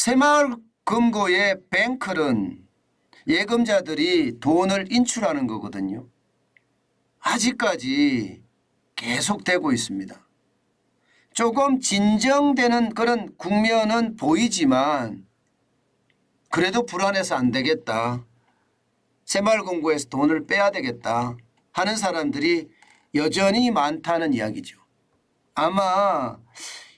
새마을금고의 뱅클은 예금자들이 돈을 인출하는 거거든요. 아직까지 계속되고 있습니다. 조금 진정되는 그런 국면은 보이지만 그래도 불안해서 안 되겠다. 새마을금고에서 돈을 빼야 되겠다 하는 사람들이 여전히 많다는 이야기죠. 아마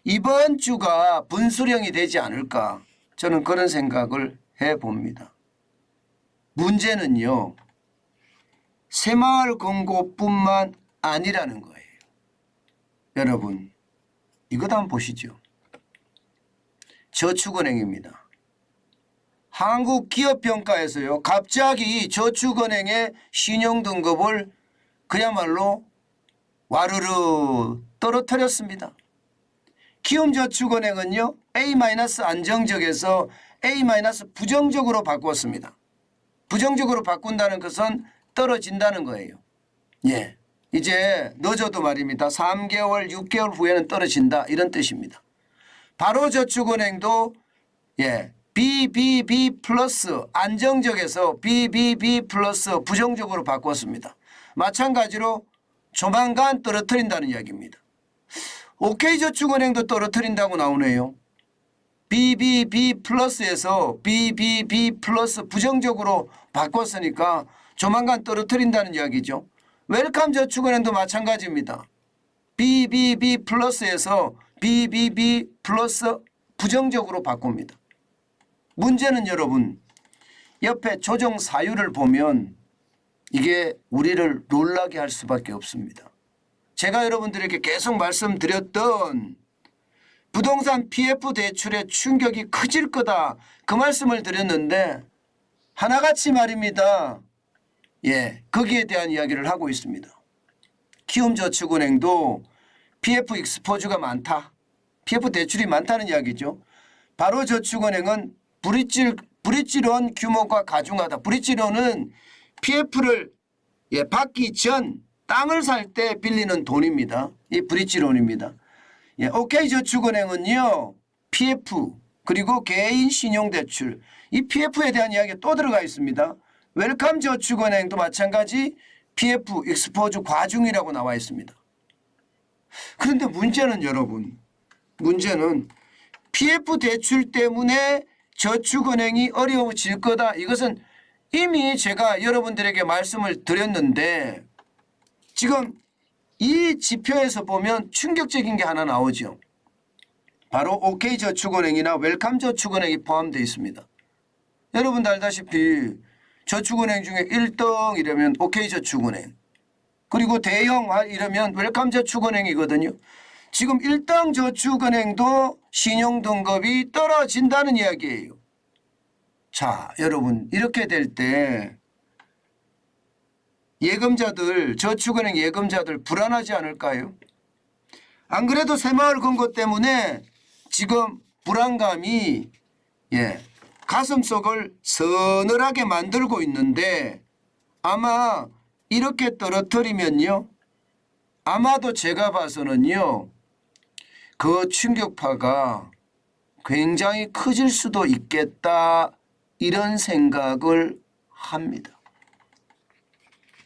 이번 주가 분수령이 되지 않을까 저는 그런 생각을 해봅니다. 문제는요. 새마을금고뿐만 아니라는 거예요. 여러분 이것 한번 보시죠. 저축은행입니다. 한국기업평가에서요. 갑자기 저축은행의 신용등급을 그야말로 와르르 떨어뜨렸습니다. 키움저축은행은요. A- 안정적에서 A- 부정적으로 바꾸었습니다. 부정적으로 바꾼다는 것은 떨어진다는 거예요. 예, 이제 늦어도 말입니다. 3개월, 6개월 후에는 떨어진다 이런 뜻입니다. 바로저축은행도 BBB 플러스 안정적에서 BBB 플러스 부정적으로 바꿨습니다. 마찬가지로 조만간 떨어뜨린다는 이야기입니다. OK저축은행도 떨어뜨린다고 나오네요. BBB 플러스에서 BBB 플러스 부정적으로 바꿨으니까 조만간 떨어뜨린다는 이야기죠. 웰컴저축은행도 마찬가지입니다. BBB 플러스에서 BBB 플러스 부정적으로 바꿉니다. 문제는 여러분 옆에 조정 사유를 보면 이게 우리를 놀라게 할 수밖에 없습니다. 제가 여러분들에게 계속 말씀드렸던 부동산 PF 대출의 충격이 커질 거다 그 말씀을 드렸는데 하나같이 말입니다. 거기에 대한 이야기를 하고 있습니다. 키움저축은행도 PF 익스포즈가 많다. PF 대출이 많다는 이야기죠. 바로저축은행은 브릿지론 규모가 가중하다. 브릿지론은 PF를 받기 전 땅을 살 때 빌리는 돈입니다. 이 브릿지론입니다. OK저축은행은요. PF 그리고 개인 신용대출 이 PF에 대한 이야기가 또 들어가 있습니다. 웰컴저축은행도 마찬가지 PF 익스포즈 과중이라고 나와 있습니다. 그런데 문제는 여러분 문제는 PF 대출 때문에 저축은행이 어려워질 거다. 이것은 이미 제가 여러분들에게 말씀을 드렸는데 지금 이 지표에서 보면 충격적인 게 하나 나오죠. 바로 OK저축은행이나 웰컴저축은행이 포함되어 있습니다. 여러분도 알다시피 저축은행 중에 1등이라면 OK저축은행 그리고 대형 이러면 웰컴저축은행이거든요. 지금 1등 저축은행도 신용등급이 떨어진다는 이야기예요. 자, 여러분 이렇게 될 때 예금자들 저축은행 예금자들 불안하지 않을까요? 안 그래도 새마을금고 때문에 지금 불안감이 가슴속을 서늘하게 만들고 있는데 아마 이렇게 떨어뜨리면요. 아마도 제가 봐서는요. 그 충격파가 굉장히 커질 수도 있겠다 이런 생각을 합니다.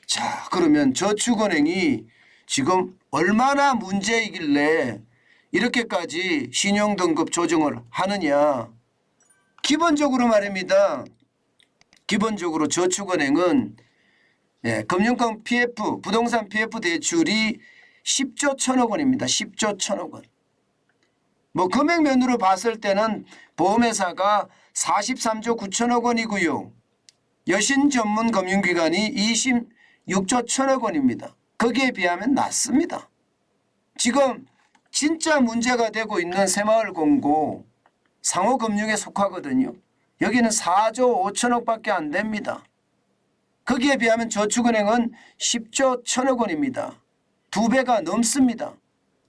자, 그러면 저축은행이 지금 얼마나 문제이길래 이렇게까지 신용등급 조정을 하느냐. 기본적으로 말입니다. 기본적으로 저축은행은 금융권 PF, 부동산 PF 대출이 10조 1천억 원입니다. 10조 1천억 원. 뭐 금액면으로 봤을 때는 보험회사가 43조 9천억 원이고요. 여신 전문 금융기관이 26조 1천억 원입니다. 거기에 비하면 낮습니다. 지금 진짜 문제가 되고 있는 새마을금고 상호금융에 속하거든요. 여기는 4조 5천억밖에 안 됩니다. 거기에 비하면 저축은행은 10조 1천억 원입니다. 2배가 넘습니다.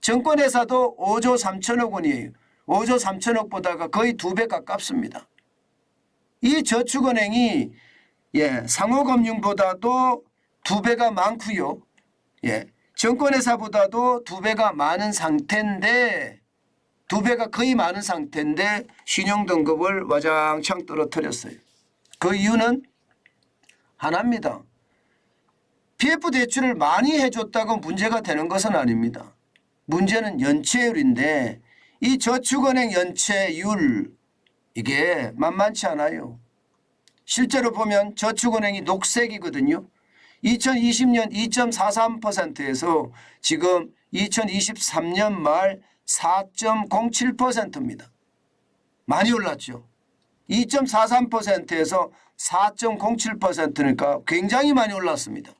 정권회사도 5조 3천억 원이에요. 5조 3천억보다가 거의 2배 가깝습니다. 이 저축은행이 상호금융보다도 2배가 많고요. 정권회사보다도 2배가 많은 상태인데 2배가 거의 많은 상태인데 신용등급을 와장창 떨어뜨렸어요. 그 이유는 하나입니다. PF 대출을 많이 해줬다고 문제가 되는 것은 아닙니다. 문제는 연체율인데 이 저축은행 연체율 이게 만만치 않아요. 실제로 보면 저축은행이 녹색이거든요. 2020년 2.43%에서 지금 2023년 말 4.07%입니다. 많이 올랐죠. 2.43%에서 4.07%니까 굉장히 많이 올랐습니다.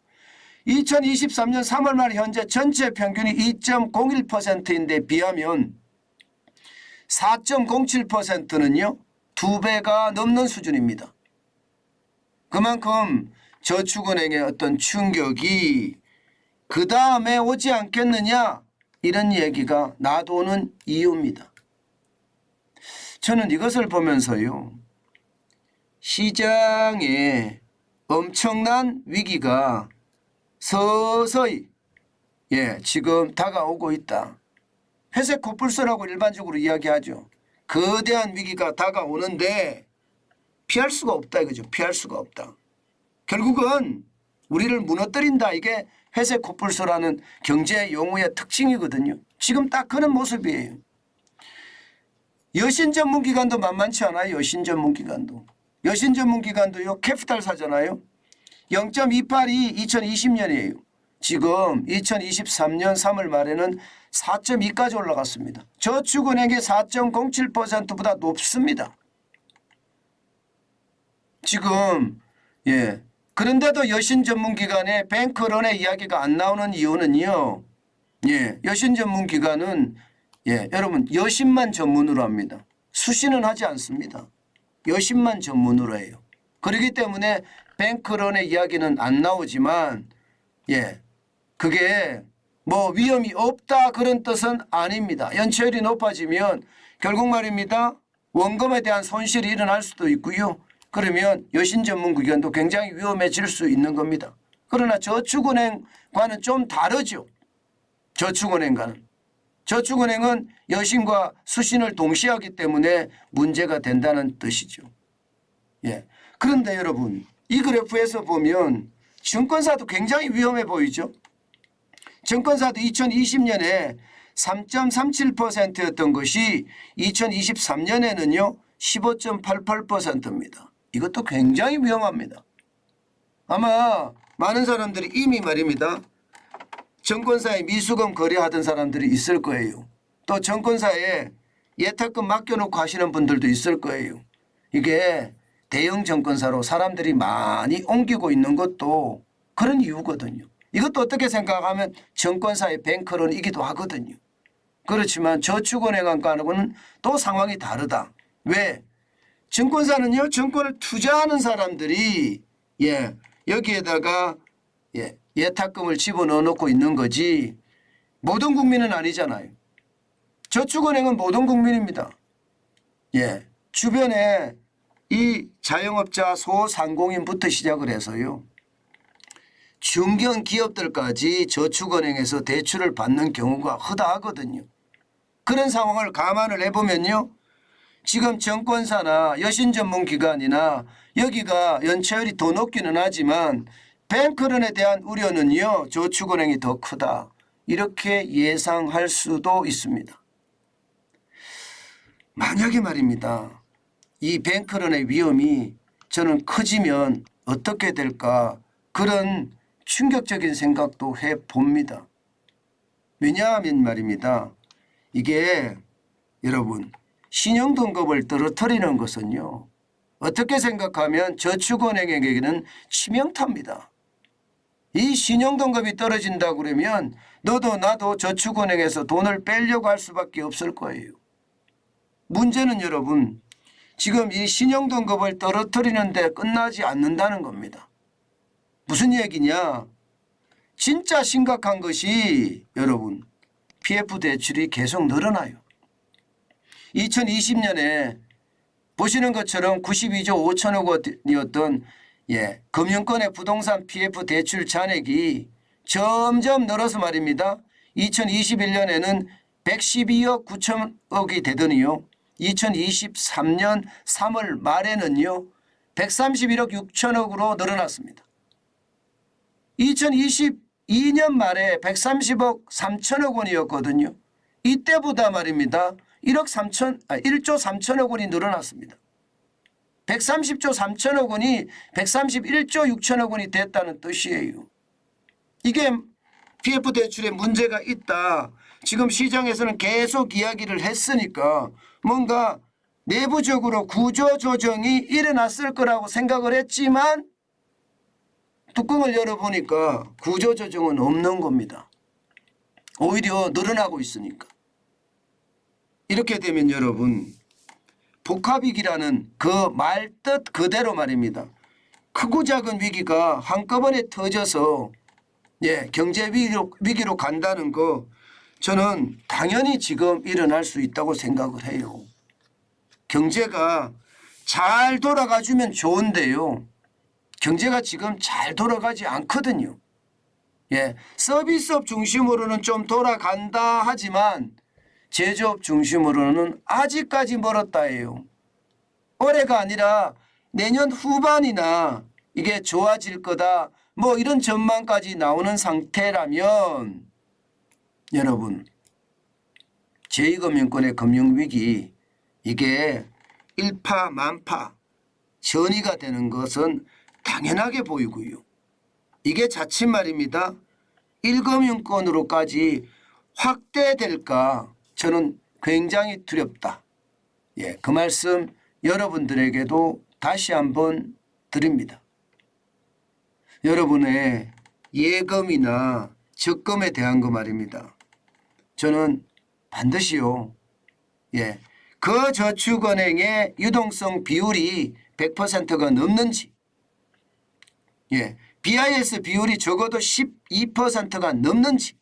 2023년 3월 말 현재 전체 평균이 2.01%인데 비하면 4.07%는요 2배가 넘는 수준입니다. 그만큼 저축은행의 어떤 충격이 그 다음에 오지 않겠느냐 이런 얘기가 나도는 이유입니다. 저는 이것을 보면서요. 시장에 엄청난 위기가 서서히 지금 다가오고 있다. 회색 코뿔소라고 일반적으로 이야기하죠. 거대한 위기가 다가오는데 피할 수가 없다 이거죠. 피할 수가 없다. 결국은 우리를 무너뜨린다. 이게 회색 코뿔소라는 경제 용어의 특징이거든요. 지금 딱 그런 모습이에요. 여신 전문기관도 만만치 않아요. 여신 전문기관도. 여신 전문기관도요. 캐피탈 사잖아요. 0.282 2020년이에요. 지금 2023년 3월 말에는 4.2까지 올라갔습니다. 저축은행의 4.07%보다 높습니다. 지금 그런데도 여신 전문기관의 뱅크런의 이야기가 안 나오는 이유는요. 여신 전문기관은 여러분 여신만 전문으로 합니다. 수신은 하지 않습니다. 여신만 전문으로 해요. 그렇기 때문에 뱅크런의 이야기는 안 나오지만 그게 뭐 위험이 없다 그런 뜻은 아닙니다. 연체율이 높아지면 결국 말입니다. 원금에 대한 손실이 일어날 수도 있고요. 그러면 여신 전문기관도 굉장히 위험해질 수 있는 겁니다. 그러나 저축은행과는 좀 다르죠. 저축은행과는. 저축은행은 여신과 수신을 동시에 하기 때문에 문제가 된다는 뜻이죠. 그런데 여러분 이 그래프에서 보면 증권사도 굉장히 위험해 보이죠. 증권사도 2020년에 3.37%였던 것이 2023년에는요 15.88%입니다. 이것도 굉장히 위험합니다. 아마 많은 사람들이 이미 말입니다. 증권사에 미수금 거래하던 사람들이 있을 거예요. 또 증권사에 예탁금 맡겨놓고 하시는 분들도 있을 거예요. 이게 대형 증권사로 사람들이 많이 옮기고 있는 것도 그런 이유거든요. 이것도 어떻게 생각하면 증권사의 뱅크런이기도 하거든요. 그렇지만 저축은행과는 또 상황이 다르다. 왜? 증권사는요. 증권을 투자하는 사람들이 여기에다가 예탁금을 집어넣어 놓고 있는 거지 모든 국민은 아니잖아요. 저축은행은 모든 국민입니다. 주변에 이 자영업자 소상공인부터 시작을 해서요. 중견 기업들까지 저축은행에서 대출을 받는 경우가 허다하거든요. 그런 상황을 감안을 해보면요. 지금 증권사나 여신전문기관이나 여기가 연체율이 더 높기는 하지만 뱅크런에 대한 우려는요. 저축은행이 더 크다. 이렇게 예상할 수도 있습니다. 만약에 말입니다. 이 뱅크런의 위험이 저는 커지면 어떻게 될까 그런 충격적인 생각도 해봅니다. 왜냐하면 말입니다. 이게 여러분 신용등급을 떨어뜨리는 것은요. 어떻게 생각하면 저축은행에게는 치명타입니다. 이 신용등급이 떨어진다 그러면 너도 나도 저축은행에서 돈을 빼려고 할 수밖에 없을 거예요. 문제는 여러분 지금 이 신용등급을 떨어뜨리는 데 끝나지 않는다는 겁니다. 무슨 얘기냐? 진짜 심각한 것이 여러분 PF 대출이 계속 늘어나요. 2020년에 보시는 것처럼 92조 5천억 원이었던 금융권의 부동산 PF 대출 잔액이 점점 늘어서 말입니다. 2021년에는 112억 9천억이 되더니요. 2023년 3월 말에는요. 131억 6천억으로 늘어났습니다. 2022년 말에 130억 3천억 원이었거든요. 이때보다 말입니다. 1조 3천억 원이 늘어났습니다. 130조 3천억 원이 131조 6천억 원이 됐다는 뜻이에요. 이게 PF 대출에 문제가 있다. 지금 시장에서는 계속 이야기를 했으니까 뭔가 내부적으로 구조조정이 일어났을 거라고 생각을 했지만 뚜껑을 열어보니까 구조조정은 없는 겁니다. 오히려 늘어나고 있으니까. 이렇게 되면 여러분 복합위기라는 그 말뜻 그대로 말입니다. 크고 작은 위기가 한꺼번에 터져서 경제 위기로 간다는 거 저는 당연히 지금 일어날 수 있다고 생각을 해요. 경제가 잘 돌아가주면 좋은데요. 경제가 지금 잘 돌아가지 않거든요. 서비스업 중심으로는 좀 돌아간다 하지만 제조업 중심으로는 아직까지 멀었다예요. 올해가 아니라 내년 후반이나 이게 좋아질 거다 뭐 이런 전망까지 나오는 상태라면 여러분 제2금융권의 금융위기 이게 일파만파 전이가 되는 것은 당연하게 보이고요. 이게 자칫 말입니다. 1금융권으로까지 확대될까 저는 굉장히 두렵다. 그 말씀 여러분들에게도 다시 한번 드립니다. 여러분의 예금이나 적금에 대한 거 말입니다. 저는 반드시요. 그 저축은행의 유동성 비율이 100%가 넘는지 BIS 비율이 적어도 12%가 넘는지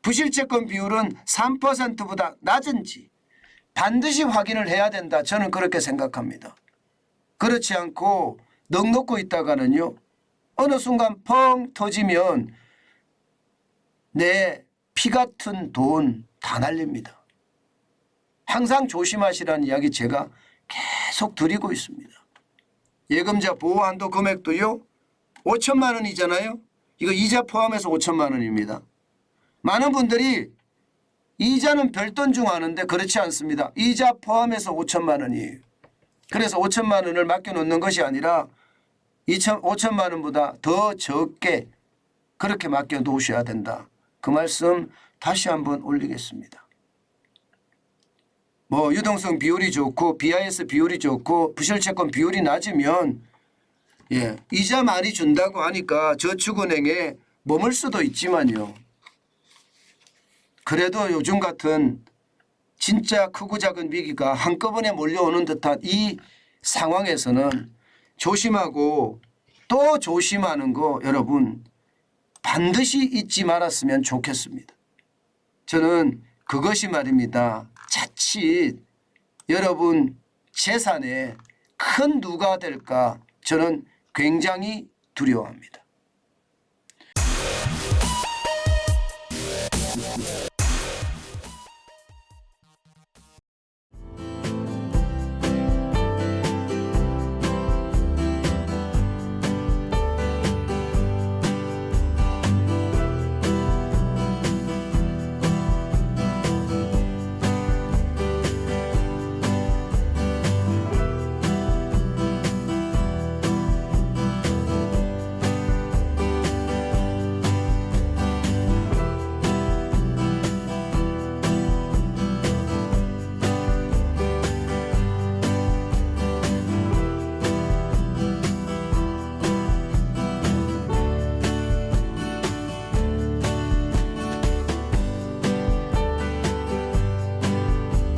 부실채권 비율은 3%보다 낮은지 반드시 확인을 해야 된다. 저는 그렇게 생각합니다. 그렇지 않고 넉넉고 있다가는요. 어느 순간 펑 터지면 내 피 같은 돈 다 날립니다. 항상 조심하시라는 이야기 제가 계속 드리고 있습니다. 예금자 보호한도 금액도요. 5천만 원이잖아요. 이거 이자 포함해서 5천만 원입니다. 많은 분들이 이자는 별돈 중 아는데 그렇지 않습니다. 이자 포함해서 5천만 원이에요. 그래서 5천만 원을 맡겨놓는 것이 아니라 5천만 원보다 더 적게 그렇게 맡겨놓으셔야 된다. 그 말씀 다시 한번 올리겠습니다. 뭐 유동성 비율이 좋고 BIS 비율이 좋고 부실채권 비율이 낮으면 이자 많이 준다고 하니까 저축은행에 머물 수도 있지만요. 그래도 요즘 같은 진짜 크고 작은 위기가 한꺼번에 몰려오는 듯한 이 상황에서는 조심하고 또 조심하는 거 여러분 반드시 잊지 말았으면 좋겠습니다. 저는 그것이 말입니다. 자칫 여러분 재산에 큰 누가 될까 저는 굉장히 두려워합니다.